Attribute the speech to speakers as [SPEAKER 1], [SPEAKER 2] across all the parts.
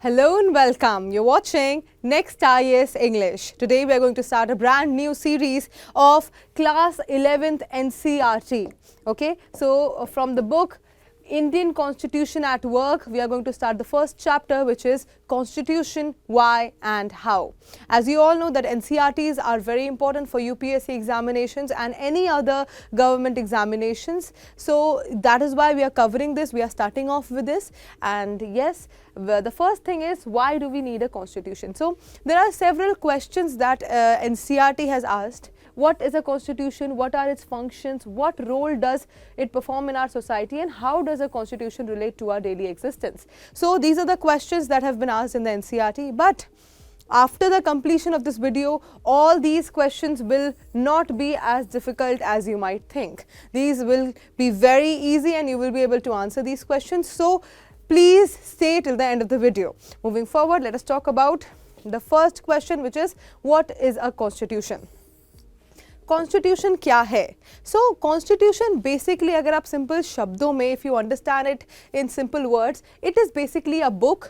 [SPEAKER 1] Hello and welcome. You're watching Next IAS English. Today we are going to start a brand new series of class 11th NCERT. Okay, so from the book Indian Constitution at Work, we are going to start the first chapter, which is Constitution, Why and How. As you all know that NCERTs are very important for UPSC examinations and any other government examinations. So that is why we are covering this. We are starting off with this, and yes, the first thing is, why do we need a constitution? So there are several questions that NCERT has asked. What is a constitution? What are its functions? What role does it perform in our society? And how does a constitution relate to our daily existence? So these are the questions that have been asked in the NCERT. But after the completion of this video, all these questions will not be as difficult as you might think. These will be very easy and you will be able to answer these questions. So please stay till the end of the video. Moving forward, let us talk about the first question, which is, what is a constitution? Constitution क्या है? सो constitution basically, अगर आप simple शब्दों में, if you understand it in simple words, it is basically a book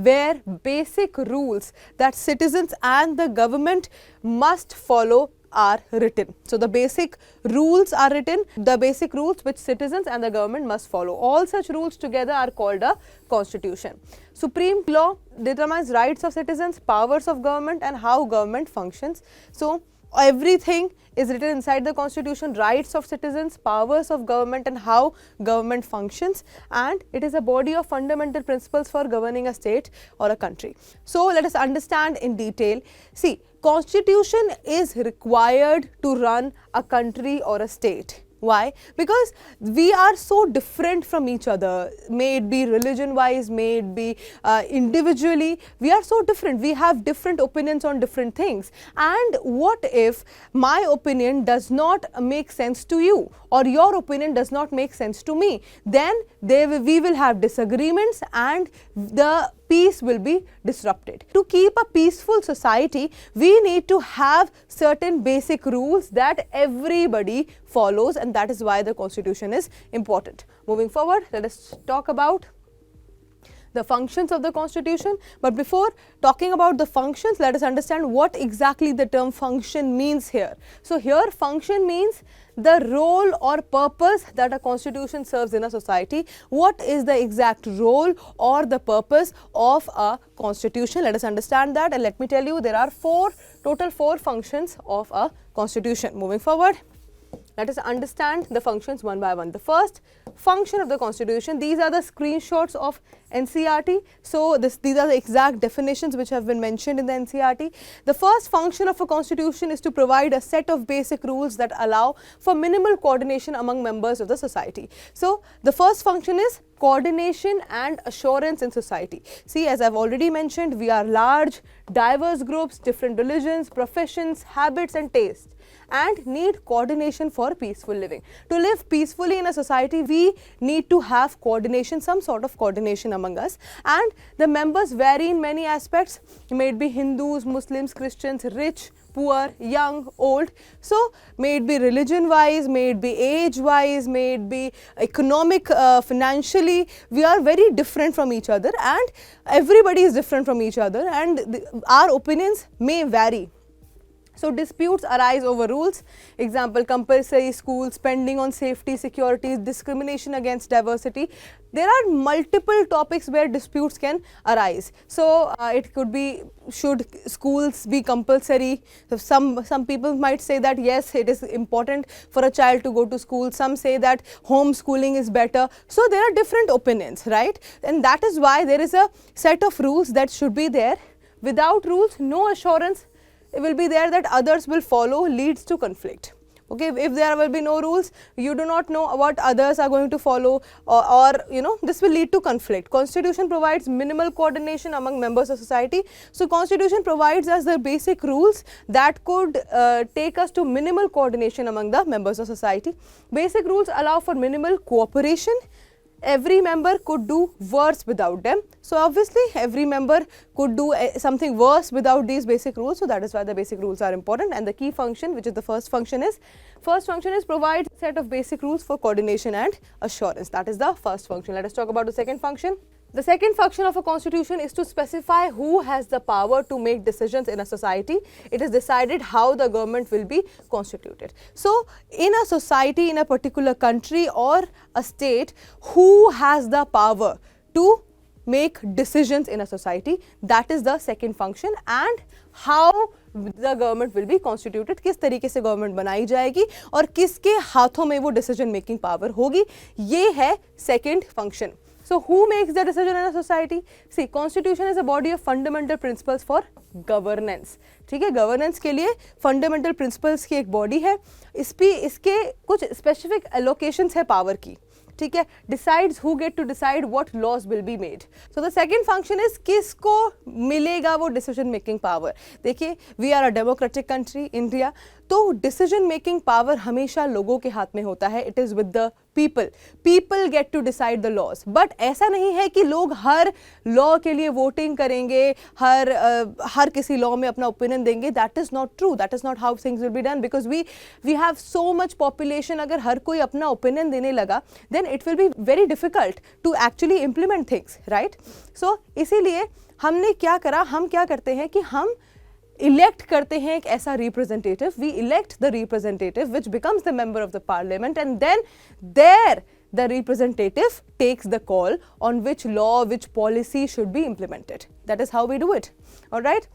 [SPEAKER 1] where basic rules that citizens and the government must follow are written. So the basic rules are written, the basic rules which citizens and the government must follow. All such rules together are called a constitution. Supreme law determines rights of citizens, powers of government and how government functions. So everything is written inside the constitution: rights of citizens, powers of government and how government functions, and it is a body of fundamental principles for governing a state or a country. So let us understand in detail. See, constitution is required to run a country or a state. Why? Because we are so different from each other, may it be religion wise, may it be individually, we are so different, we have different opinions on different things. And what if my opinion does not make sense to you, or your opinion does not make sense to me? Then we will have disagreements and the peace will be disrupted. To keep a peaceful society, we need to have certain basic rules that everybody follows, and that is why the constitution is important. Moving forward, let us talk about the functions of the constitution. But before talking about the functions, let us understand what exactly the term function means here. So here function means the role or purpose that a constitution serves in a society. What is the exact role or the purpose of a constitution? Let us understand that, and let me tell you, there are total four functions of a constitution. Moving forward, let us understand the functions one by one. The first function of the constitution, these are the screenshots of NCERT. So these are the exact definitions which have been mentioned in the NCERT. The first function of a constitution is to provide a set of basic rules that allow for minimal coordination among members of the society. So the first function is coordination and assurance in society. See, as I've already mentioned, we are large, diverse groups, different religions, professions, habits and tastes, and need coordination for peaceful living. To live peacefully in a society, we need to have coordination, some sort of coordination among us, and the members vary in many aspects. May it be Hindus, Muslims, Christians, rich, poor, young, old. So may it be religion wise, may it be age wise, may it be economic, financially, we are very different from each other, and everybody is different from each other, and our opinions may vary. So disputes arise over rules. Example, compulsory school spending on safety, security, discrimination against diversity. There are multiple topics where disputes can arise. So it could be, should schools be compulsory? So some people might say that yes, it is important for a child to go to school. Some say that homeschooling is better. So there are different opinions, right? And that is why there is a set of rules that should be there. Without rules, no assurance will be there that others will follow, leads to conflict. Okay, if there will be no rules, you do not know what others are going to follow, or you know, this will lead to conflict. Constitution provides minimal coordination among members of society. So constitution provides us the basic rules that could take us to minimal coordination among the members of society. Basic rules allow for minimal cooperation. Every member could do worse without them. So obviously every member could do something worse without these basic rules. So that is why the basic rules are important. And the key function, which is the first function, is provide a set of basic rules for coordination and assurance. That is the first function. Let us talk about the second function. The second function of a constitution is to specify who has the power to make decisions in a society. It is decided how the government will be constituted. So in a society, in a particular country or a state, who has the power to make decisions in a society, that is the second function. And how the government will be constituted, किस तरीके से government बनाई जाएगी और किसके हाथों में वो डिसीजन मेकिंग पावर होगी, ये है second function. So who makes the decision in a society? See, constitution is a body of fundamental principles for governance. ठीक है, गवर्नेंस के लिए फंडामेंटल प्रिंसिपल्स की एक बॉडी है. इसके कुछ स्पेसिफिक एलोकेशंस है पावर की. ठीक है, decides who get to decide what laws will be made. So the second function is किसको मिलेगा वो डिसीजन मेकिंग पावर. देखिए, we are a democratic country India, तो डिसीजन मेकिंग पावर हमेशा लोगों के हाथ में होता है. It is with the people. People get to decide the laws. But ऐसा नहीं है कि लोग हर लॉ के लिए वोटिंग करेंगे, हर किसी लॉ में अपना ओपिनियन देंगे. That is not true. That is not how things will be done, because we have so much population. अगर हर कोई अपना ओपिनियन देने लगा, then it will be very difficult to actually implement things, right. So इसीलिए हमने क्या करा, हम क्या करते हैं कि हम इलेक्ट करते हैं एक ऐसा representative. We elect the representative which becomes the member of the parliament, and then there the representative takes the call on which law, which policy should be implemented. That is how we do it. All right.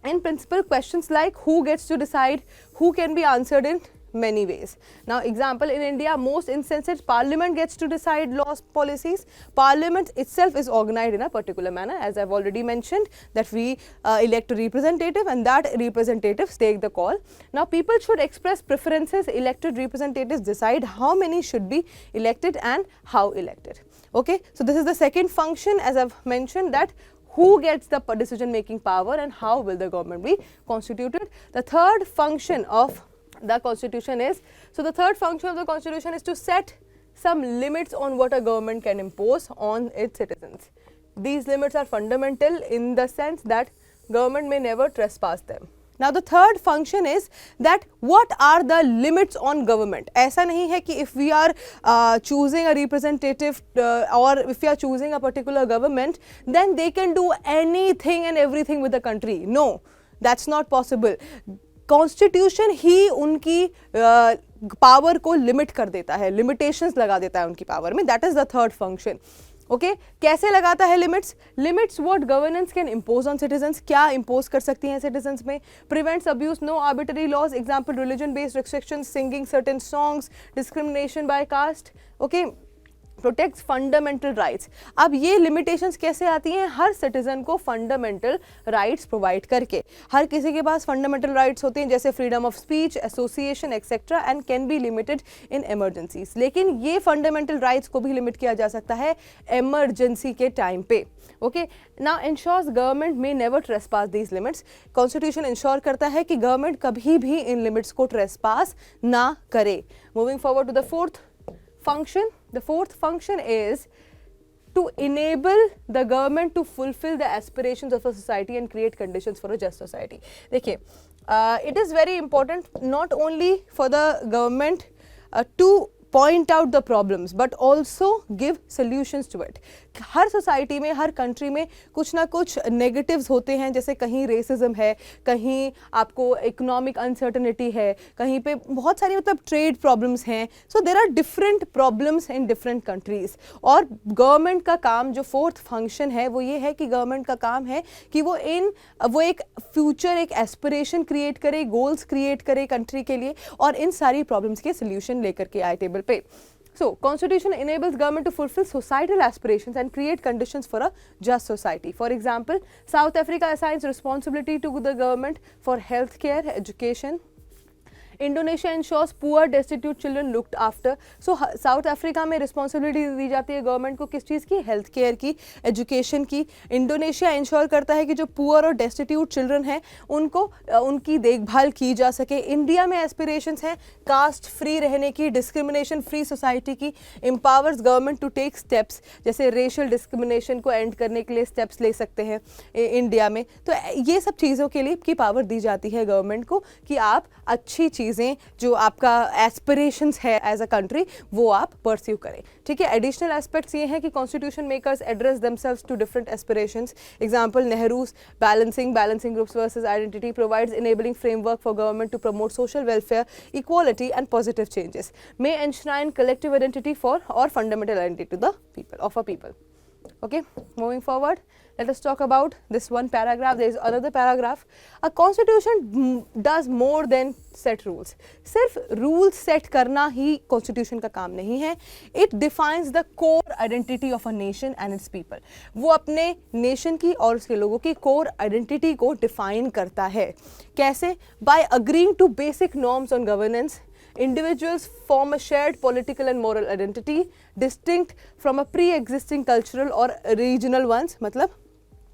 [SPEAKER 1] In principle, questions like who gets to decide, who can be answered in many ways. Now, example, in India, most instances parliament gets to decide laws, policies. Parliament itself is organized in a particular manner, as I've already mentioned, that we elect a representative and that representatives take the call. Now, people should express preferences. Elected representatives decide how many should be elected and how elected. Okay, so this is the second function, as I've mentioned, that who gets the decision making power and how will the government be constituted. The third function of the constitution is, so the third function of the constitution is to set some limits on what a government can impose on its citizens. These limits are fundamental in the sense that government may never trespass them. Now the third function is that what are the limits on government. ऐसा नहीं है कि if we are choosing a representative or if we are choosing a particular government, then they can do anything and everything with the country. No, that's not possible. Constitution ही उनकी power को limit कर देता है, limitations लगा देता है उनकी पावर में. That is the third function. Okay, कैसे लगाता है limits? Limits what governance can impose on citizens, क्या इम्पोज कर सकती हैं सिटीजन्स में. Prevents abuse, no arbitrary laws. Example, religion based restrictions, singing certain songs, discrimination by caste. Okay, protects fundamental rights. अब ये लिमिटेशंस कैसे आती हैं? हर सिटीजन को फंडामेंटल राइट्स प्रोवाइड करके. हर किसी के पास फंडामेंटल राइट्स होते हैं, जैसे freedom of speech, association etcetera, and can be limited in emergencies. लेकिन ये फंडामेंटल राइट्स को भी लिमिट किया जा सकता है इमरजेंसी के टाइम पे. ओके, नाउ इंश्योर्स गवर्नमेंट में never trespass these limits. Constitution ensure करता है कि गवर्नमेंट कभी भी इन लिमिट्स को ट्रेसपास ना करे. Moving forward to the fourth function. The fourth function is to enable the government to fulfill the aspirations of a society and create conditions for a just society. देखिए, it is very important not only for the government to point out the problems but also give solutions to it. Her society में, हर country में कुछ ना कुछ negatives होते हैं, जैसे कहीं रेसिज्म है, कहीं आपको इकोनॉमिक अनसर्टनिटी है, कहीं पे बहुत सारी मतलब ट्रेड प्रॉब्लम्स हैं. So there are different problems in different countries. और गवर्नमेंट का काम, जो फोर्थ फंक्शन है, वो ये है कि गवर्नमेंट का काम है कि वो एक फ्यूचर, एक एस्पिरेशन क्रिएट करे, गोल्स क्रिएट करे कंट्री के लिए, और इन सारी प्रॉब्लम्स के सोल्यूशन लेकर के आए टेबल पे. So, Constitution enables government to fulfill societal aspirations and create conditions for a just society. For example, South Africa assigns responsibility to the government for healthcare, education. Indonesia ensures poor, destitute children looked after. So, South Africa में responsibility दी जाती है government को किस चीज़ की? Health care की, education की. Indonesia ensure करता है कि जो पुअर और डेस्टिट्यूट चिल्ड्रन हैं उनको उनकी देखभाल की जा सके. इंडिया में एस्पिरेशंस हैं कास्ट फ्री रहने की, डिस्क्रिमिनेशन फ्री सोसाइटी की. Empowers government to take steps, जैसे रेशियल डिस्क्रिमिनेशन को एंड करने के लिए स्टेप्स ले सकते हैं इंडिया में. तो ये सब चीज़ों के लिए की पावर दी जाती है गवर्नमेंट को कि आप अच्छी चीज़ चीज़ें जो आपका एस्पिरेशंस है एज अ कंट्री वो आप परस्यू करें, ठीक है। एडिशनल एस्पेक्ट्स ये हैं कि constitution makers address themselves to different aspirations. Example Nehru's balancing groups versus identity provides enabling framework for government to promote social welfare, equality and positive changes, may enshrine collective identity for और fundamental identity to the people of a people. Okay, moving forward, let us talk about this one paragraph. There is another paragraph. A constitution does more than set rules. सिर्फ rules set करना ही constitution का काम नहीं है. It defines the core identity of a nation and its people. वो अपने nation की और उसके लोगों की core identity को define करता है. कैसे? By agreeing to basic norms on governance, individuals form a shared political and moral identity distinct from a pre-existing cultural or regional ones. मतलब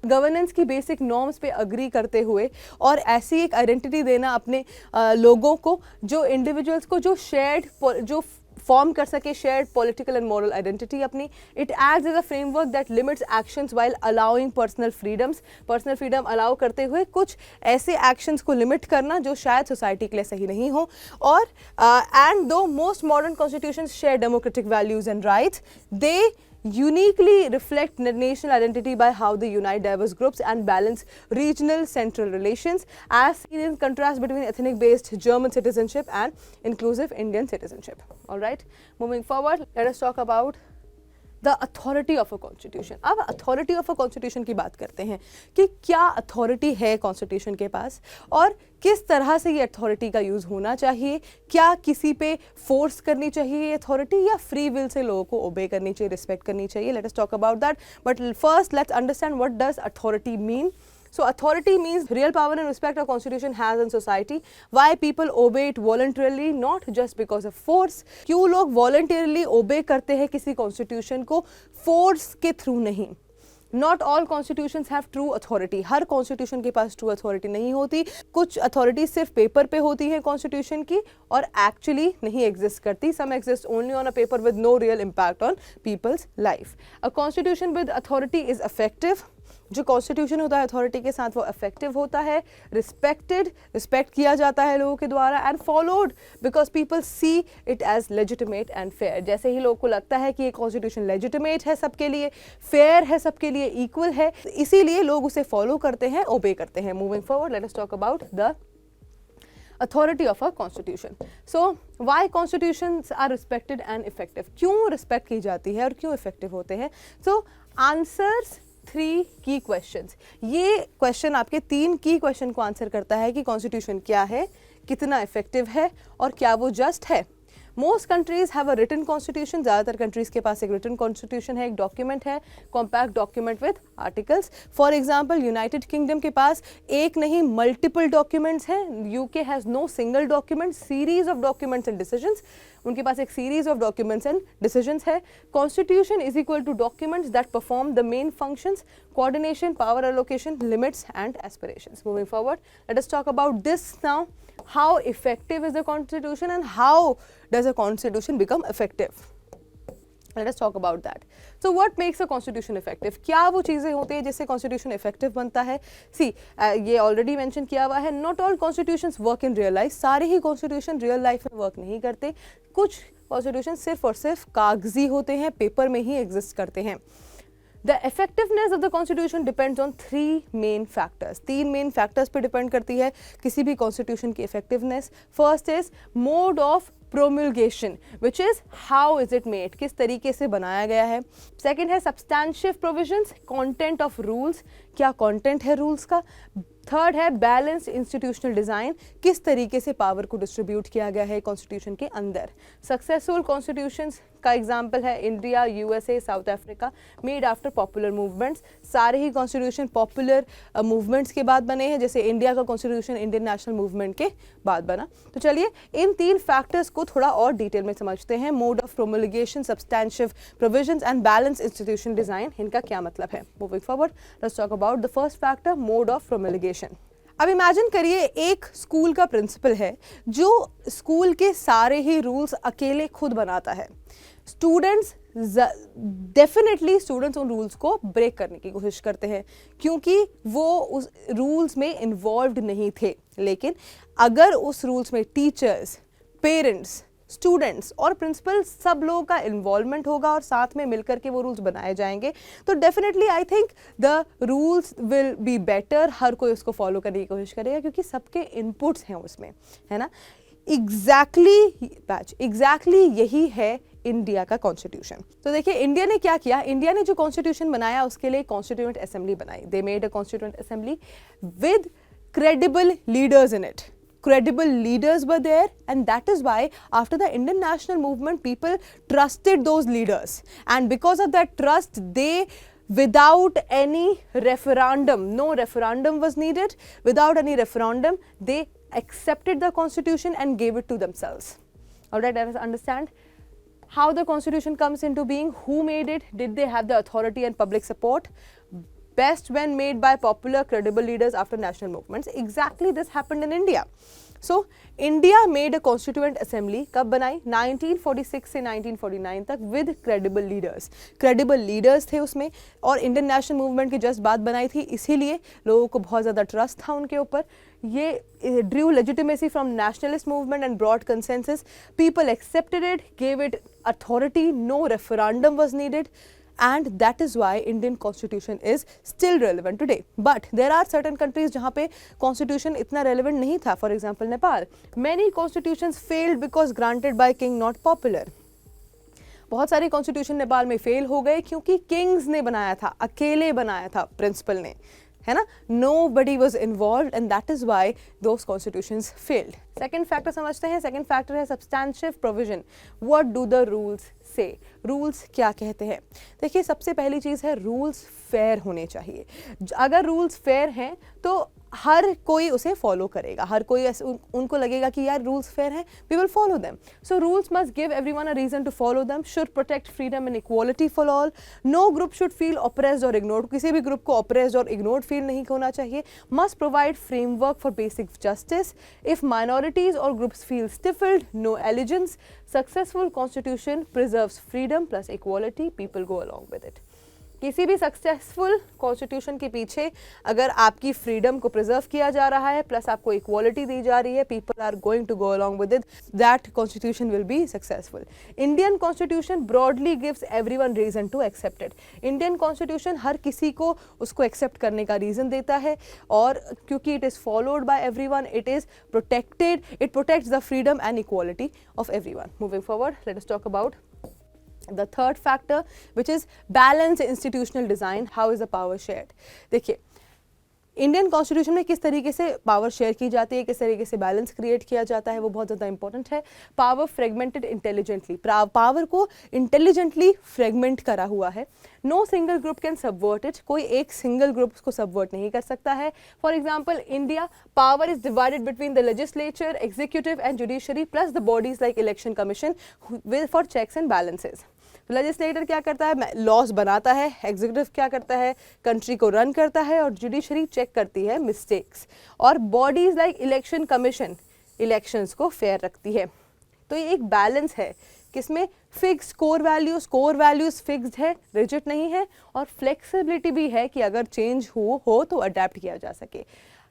[SPEAKER 1] गवर्नेंस की बेसिक नॉर्म्स पे अग्री करते हुए और ऐसी एक आइडेंटिटी देना अपने लोगों को, जो इंडिविजुअल्स को जो शेयर्ड जो फॉर्म कर सके shared political and moral identity अपनी. It acts as a framework that limits actions while allowing personal freedoms. Personal freedom allow करते हुए कुछ ऐसे एक्शंस को लिमिट करना जो शायद सोसाइटी के लिए सही नहीं हो. और एंड दो most modern constitutions share democratic values and rights, they uniquely reflect national identity by how they unite diverse groups and balance regional central relations, as seen in contrast between ethnic based German citizenship and inclusive Indian citizenship. All right, moving forward, let us talk about the authority of a constitution. अब authority of a constitution की बात करते हैं कि क्या authority है constitution के पास और किस तरह से ये अथॉरिटी का यूज़ होना चाहिए. क्या किसी पे फोर्स करनी चाहिए ये अथॉरिटी या फ्री विल से लोगों को ओबे करनी चाहिए, रिस्पेक्ट करनी चाहिए. Late us talk about that, but first let's understand what does authority mean. So authority means real power and respect our constitution has in society. Why people obey it voluntarily, not just because of force. क्यों लोग voluntarily obey करते हैं किसी constitution को, force के through नहीं. Not all constitutions have true authority. Her constitution के पास true authority नहीं होती. कुछ authority सिर्फ paper पे होती है constitution की और actually नहीं exist करती. Some exist only on a paper with no real impact on people's life. A constitution with authority is effective. जो कॉन्स्टिट्यूशन होता है अथॉरिटी के साथ वो इफेक्टिव होता है, रिस्पेक्ट किया जाता है लोगों के द्वारा, and followed because people see it as legitimate and fair. जैसे ही लोगों को लगता है कि ये कॉन्स्टिट्यूशन लेजिटिमेट है सबके लिए, फेयर है सबके लिए, इक्वल है, इसीलिए लोग उसे फॉलो करते हैं, ओबे करते हैं. Moving forward, let us talk about the authority of a constitution. So why constitutions are respected and effective? क्यों रिस्पेक्ट की जाती है और क्यों इफेक्टिव होते हैं? So answers 3 की क्वेश्चंस. ये क्वेश्चन आपके 3 की क्वेश्चन को आंसर करता है कि कॉन्स्टिट्यूशन क्या है, कितना इफेक्टिव है और क्या वो जस्ट है. Most countries have a written constitution. ज़्यादातर कंट्रीज के पास एक रिटन कॉन्स्टिट्यूशन है, एक डॉक्यूमेंट है, compact document with articles. For example United Kingdom के पास एक नहीं मल्टीपल डॉक्यूमेंट्स हैं. UK has no single document, series of documents and decisions. उनके पास एक series of documents and decisions है. Constitution is equal to documents that perform the main functions, coordination, power allocation, limits and aspirations. Moving forward, let us talk about this now. How effective is the constitution and how does a constitution become effective? Let us talk about that. So what makes a constitution effective? क्या वो चीज़ें होती हैं जिससे constitution effective बनता है? See, ये already mention किया हुआ है. Not all constitutions work in real life. सारे ही constitution real life में work नहीं करते. कुछ constitution सिर्फ और सिर्फ कागजी होते हैं, पेपर में ही exist करते हैं. The effectiveness of the constitution depends on 3 main factors. 3 main factors पे depend करती है किसी भी constitution की effectiveness. First is mode of promulgation, which is how is it made, किस तरीके से बनाया गया है. Second है substantive provisions, content of rules, क्या content है rules का. थर्ड है बैलेंस्ड इंस्टीट्यूशनल डिज़ाइन, किस तरीके से पावर को डिस्ट्रीब्यूट किया गया है कॉन्स्टिट्यूशन के अंदर. सक्सेसफुल कॉन्स्टिट्यूशंस का एग्जांपल है India, USA, south Africa, made after popular movements. सारे ही कॉन्स्टिट्यूशन पॉपुलर मूवमेंट्स के बाद बने हैं, जैसे इंडिया का कॉन्स्टिट्यूशन इंडियन नेशनल मूवमेंट के बाद बना. तो चलिए इन 3 फैक्टर्स को थोड़ा और डिटेल में समझते हैं. Mode of promulgation, substantive provisions and balance institution design, इनका क्या मतलब है. Moving forward, let's talk about the first factor, mode of promulgation. अब इमेजिन करिए एक स्कूल का प्रिंसिपल है जो स्कूल के सारे ही रूल्स अकेले खुद बनाता है। स्टूडेंट्स डेफिनेटली स्टूडेंट्स उन रूल्स को ब्रेक करने की कोशिश करते हैं क्योंकि वो उस रूल्स में इन्वॉल्व्ड नहीं थे। लेकिन अगर उस रूल्स में टीचर्स, पेरेंट्स, स्टूडेंट्स और प्रिंसिपल सब लोगों का इन्वॉल्वमेंट होगा और साथ में मिलकर के वो रूल्स बनाए जाएंगे तो definitely I think the rules will be better. हर कोई उसको फॉलो करने की कोशिश करेगा क्योंकि सबके इनपुट्स हैं उसमें, है ना। एग्जैक्टली यही है इंडिया का कॉन्स्टिट्यूशन। तो देखिए इंडिया ने क्या किया, इंडिया ने जो कॉन्स्टिट्यूशन बनाया उसके लिए कॉन्स्टिट्यूएंट असेंबली बनाई। They made a constituent assembly with credible leaders in it. Credible leaders were there, and that is why after the Indian national movement people trusted those leaders, and because of that trust they, without any referendum, no referendum was needed, without any referendum they accepted the constitution and gave it to themselves. Alright, let us understand how the constitution comes into being. Who made it? Did they have the authority and public support? Best when made by popular credible leaders after national movements. Exactly this happened in India. So India made a constituent assembly कब बनाई? 1946 से 1949 तक with credible leaders. Credible leaders थे उसमें और Indian national movement की just बात बनाई थी, इसीलिए लोगों को बहुत ज़्यादा ट्रस्ट था उनके ऊपर। ये drew legitimacy from nationalist movement and broad consensus. People accepted it, gave it authority, no referendum was needed. And that is why Indian constitution is still relevant today. But there are certain countries जहाँ पे constitution इतना relevant नहीं था. For example, Nepal. Many constitutions failed because granted by king, not popular. बहुत सारे constitution Nepal में fail हो गए क्योंकि किंग्स ने बनाया था, अकेले बनाया था प्रिंसिपल ने, है ना। Nobody was involved and that is why those constitutions failed. Second factor समझते हैं. Second factor है substantive provision. What do the rules say? Rules क्या कहते हैं? देखिए सबसे पहली चीज़ है rules fair होने चाहिए. अगर rules fair हैं तो हर कोई उसे फॉलो करेगा, हर कोई उनको लगेगा कि यार रूल्स फेयर हैं, we will follow them. So rules must give everyone a reason to follow them, should protect freedom and equality for all, no group should feel oppressed और इग्नोर्ड, किसी भी ग्रुप को ऑप्रेस्ड और ignored feel नहीं होना चाहिए, must provide framework for basic justice, if minorities और groups feel stifled, no allegiance, successful constitution preserves freedom plus equality, people go along with it. किसी भी सक्सेसफुल कॉन्स्टिट्यूशन के पीछे अगर आपकी फ्रीडम को प्रिजर्व किया जा रहा है प्लस आपको इक्वालिटी दी जा रही है, people are going to go along with it, that constitution will be successful. Indian constitution broadly gives everyone reason to accept it. Indian constitution हर किसी को उसको एक्सेप्ट करने का रीजन देता है और क्योंकि it is followed by everyone, it is protected, it protects the freedom and equality of everyone. Moving forward, let us talk about the third factor, which is balanced institutional design. How is the power shared? देखिए Indian constitution में किस तरीके से power share की जाती है, किस तरीके से बैलेंस क्रिएट किया जाता है, वो बहुत ज़्यादा इंपॉर्टेंट है. पावर फ्रेगमेंटेड इंटेलिजेंटली, पावर को इंटेलिजेंटली फ्रेगमेंट करा हुआ है. No single group can subvert it, कोई एक सिंगल ग्रुप को सबवर्ट नहीं कर सकता है. For example India, power is divided between the legislature, executive and judiciary plus the bodies like election commission for checks and balances. Legislator क्या करता है, लॉज बनाता है, एग्जीक्यूटिव क्या करता है, कंट्री को रन करता है और जुडिशरी चेक करती है मिस्टेक्स, और bodies like election commission elections को फेयर रखती है. तो ये एक बैलेंस है किसमें, फिक्स कोर वैल्यूज फिक्स्ड है, रिजिड नहीं है, और फ्लेक्सिबिलिटी भी है कि अगर चेंज हो तो अडेप्ट किया जा सके.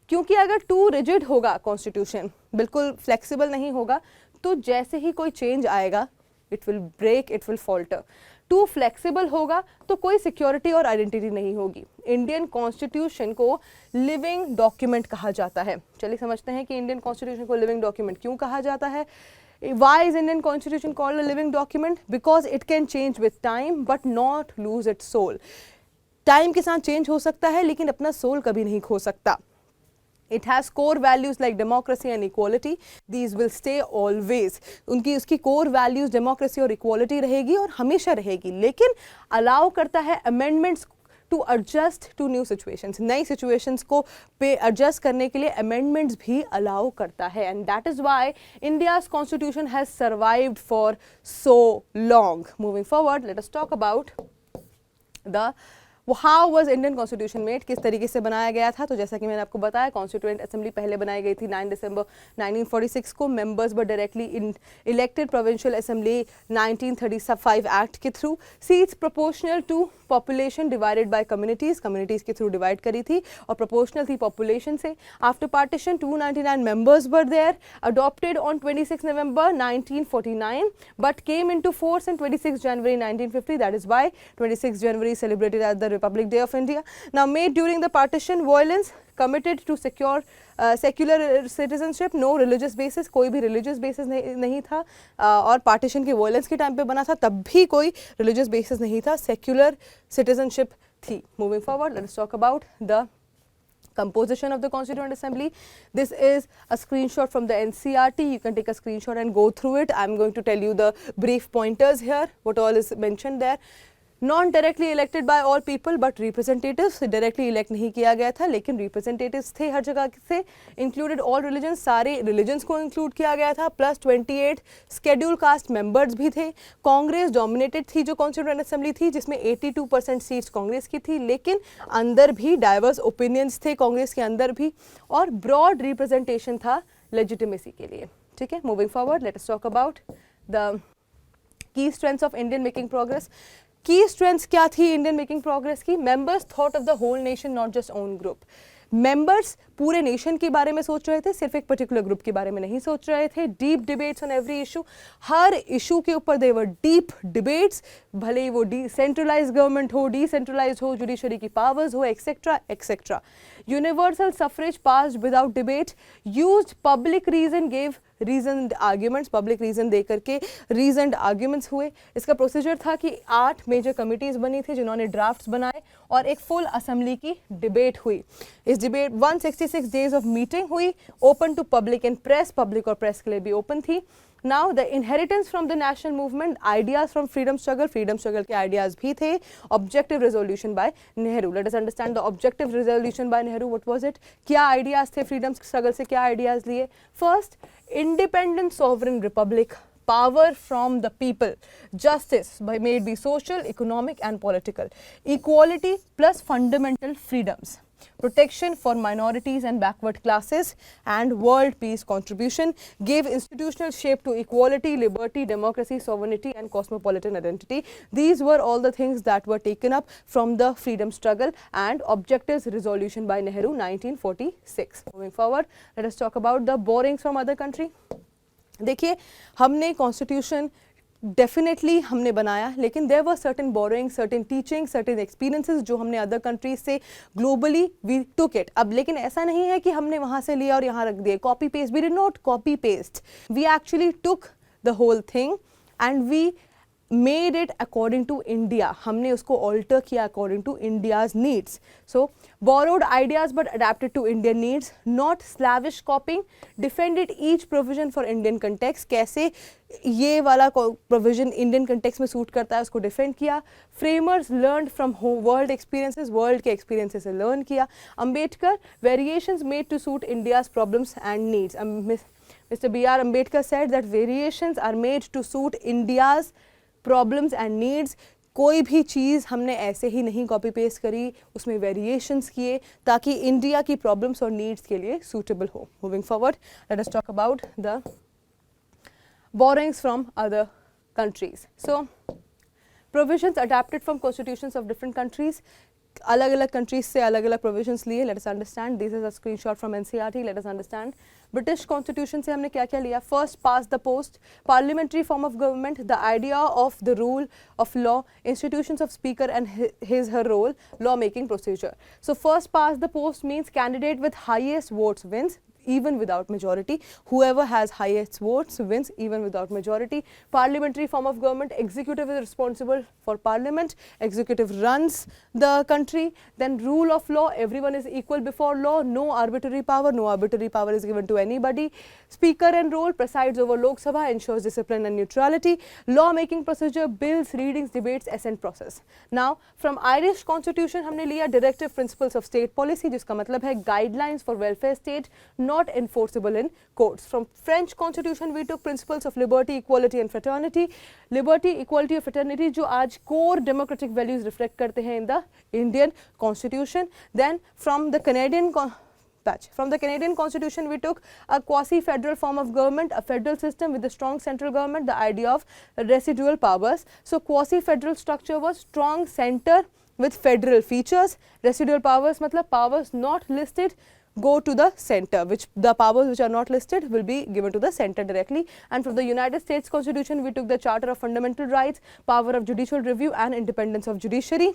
[SPEAKER 1] क्योंकि अगर टू रिजिड होगा कॉन्स्टिट्यूशन, बिल्कुल फ्लेक्सिबल नहीं होगा, तो जैसे ही कोई चेंज आएगा it will break, it will falter. Too flexible होगा तो कोई सिक्योरिटी और आइडेंटिटी नहीं होगी. इंडियन कॉन्स्टिट्यूशन को लिविंग डॉक्यूमेंट कहा जाता है. चलिए समझते हैं कि इंडियन कॉन्स्टिट्यूशन को लिविंग डॉक्यूमेंट क्यों कहा जाता है. Why is Indian Constitution called a living document? Because it can change with time but not lose its soul. Time के साथ चेंज हो सकता है लेकिन अपना सोल कभी नहीं खो सकता. It has core values like democracy and equality. These will stay always. उसकी core values democracy और equality रहेगी और हमेशा रहेगी, लेकिन allow करता है amendments to adjust to new situations. नई situations को पे adjust करने के लिए amendments भी allow करता है. And that is why India's constitution has survived for so long. Moving forward, let us talk about the how was Indian constitution made, किस तरीके से बनाया गया था? तो जैसा कि मैंने आपको बताया, कॉन्स्टिट्यूएंट असेंबली पहले बनाई गई थी 9 दिसंबर 1946 को. Members were directly elected. Provincial assembly 1935 act के through. Seats proportional to population divided by communities, communities के थ्रू डिवाइड करी थी और प्रोपोर्शनल थी पॉपुलेशन से. After partition 299 members were there. Adopted on 26 November 1949 but came into force in 26 January 1950. That is why 26 January celebrated as the Republic Day of India. Now made during the partition, violence committed to secure secular citizenship, no religious basis, कोई भी religious basis नहीं था. और partition के violence के time पे बना था, तब भी कोई religious basis नहीं था, secular citizenship थी. Moving forward, let us talk about the composition of the Constituent Assembly. This is a screenshot from the NCERT. You can take a screenshot and go through it. I'm going to tell you the brief pointers here, what all is mentioned there. Non directly elected by all people but representatives, directly elect नहीं किया गया था लेकिन representatives थे हर जगह से. Included all religion, सारे religions को इंक्लूड किया गया था. प्लस 28 शेड्यूल कास्ट मेंबर्स भी थे. कांग्रेस डोमिनेटेड थी जो कॉन्स्टिट्यूएंट असेंबली थी, जिसमें 82% सीट्स कांग्रेस की थी, लेकिन अंदर भी डाइवर्स ओपिनियंस थे कांग्रेस के अंदर भी. और ब्रॉड रिप्रेजेंटेशन था लेजिटिमेसी के लिए. ठीक है, moving forward, let us talk about the key strengths of Indian making progress. Key strengths क्या थी इंडियन मेकिंग प्रोग्रेस की? Members thought of the whole nation, not just one group. Members पूरे nation के बारे में सोच रहे थे, सिर्फ एक पर्टिकुलर ग्रुप के बारे में नहीं सोच रहे थे. Deep debates on every issue, हर इशू के ऊपर देवर डीप डिबेट्स, भले ही वो सेंट्रलाइज गवर्नमेंट हो, डिसेंट्रलाइज हो, जुडिशरी की पावर्स हो, etcetera etcetera. Universal suffrage passed without debate. Used public reason, gave reasoned arguments, public reason दे करके रीजनड आर्ग्यूमेंट्स हुए. इसका प्रोसीजर था कि 8 मेजर कमिटीज बनी थी जिन्होंने ड्राफ्ट्स बनाए और एक फुल असेंबली की डिबेट हुई. इस डिबेट 166 डेज ऑफ मीटिंग हुई, open to public and press, public और प्रेस के लिए भी ओपन थी. Now the inheritance from the national movement, ideas from freedom struggle के ideas भी थे. Objective resolution by Nehru. Let us understand the objective resolution by Nehru. What was it? क्या ideas थे freedom struggle से, क्या ideas लिए? First, independent sovereign republic, power from the people, justice may it be social, economic and political, equality plus fundamental freedoms, protection for minorities and backward classes, and world peace contribution, gave institutional shape to equality, liberty, democracy, sovereignty and cosmopolitan identity. These were all the things that were taken up from the freedom struggle and objectives resolution by Nehru 1946. Moving forward, let us talk about the borrowings from other country. देखिए, हमने constitution definitely हमने बनाया, लेकिन there were certain borrowing, certain teaching, certain experiences जो हमने other countries से globally we took it. अब लेकिन ऐसा नहीं है कि हमने वहाँ से लिया और यहाँ रख दिए. Copy paste, we did not copy paste, we actually took the whole thing and we made it according to India. हमने उसको alter किया according to India's needs. So borrowed ideas but adapted to Indian needs. Not slavish copying. Defended each provision for Indian context. कैसे ये वाला provision Indian context में suit करता है उसको defend किया. Framers learned from world experiences. World के experiences से learn किया. Ambedkar, variations made to suit India's problems and needs. Mr. B.R. Ambedkar said that variations are made to suit India's problems and needs. कोई भी चीज़ हमने ऐसे ही नहीं copy paste करी, उसमें वेरिएशंस किए ताकि इंडिया की प्रॉब्लम्स और नीड्स के लिए सूटेबल हो. Moving forward, let us talk about the borrowings from other countries. So provisions adapted from constitutions of different countries. अलग अलग countries से अलग अलग provisions लिए. Let us understand. This is a screenshot from NCERT. Let us understand. British constitution से हमने क्या क्या लिया? First, past the post, parliamentary form of government, the idea of the rule of law, institutions of speaker and her role, law making procedure. So first past the post means candidate with highest votes wins, even without majority. Whoever has highest votes wins even without majority. Parliamentary form of government, executive is responsible for parliament, executive runs the country. Then rule of law, everyone is equal before law, no arbitrary power is given to anybody. Speaker and role, presides over Lok Sabha, ensures discipline and neutrality. Law making procedure, bills, readings, debates, assent process. Now from Irish constitution हमने लिया directive principles of state policy, जिसका मतलब है guidelines for welfare state, not enforceable in courts. From French Constitution we took principles of liberty, equality and fraternity. Liberty, equality and fraternity जो आज core democratic values reflect करते हैं in the Indian Constitution. Then from the Canadian Constitution we took a quasi-federal form of government, a federal system with a strong central government, the idea of residual powers. So quasi-federal structure was strong center with federal features. Residual powers matlab powers not listed go to the center, which the powers which are not listed will be given to the center directly. And from the United States Constitution we took the Charter of Fundamental Rights, power of judicial review and independence of judiciary.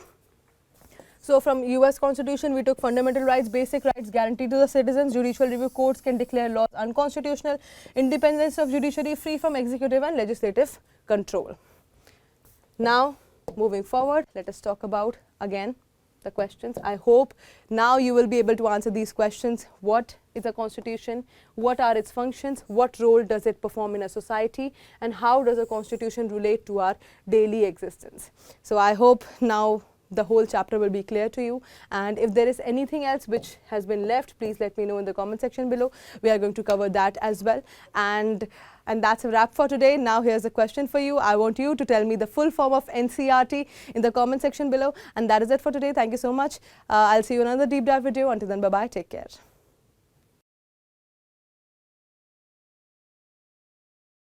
[SPEAKER 1] So from US Constitution we took fundamental rights, basic rights guaranteed to the citizens, judicial review, courts can declare laws unconstitutional, independence of judiciary, free from executive and legislative control. Now moving forward, let us talk about again the questions. I hope now you will be able to answer these questions. What is a constitution? What are its functions? What role does it perform in a society? And how does a constitution relate to our daily existence? So I hope now the whole chapter will be clear to you, and if there is anything else which has been left, please let me know in the comment section below. We are going to cover that as well. And that's a wrap for today. Now here's a question for you. I want you to tell me the full form of NCERT in the comment section below, and that is it for today. Thank you so much. I'll see you in another deep dive video. Until then, bye bye, take care.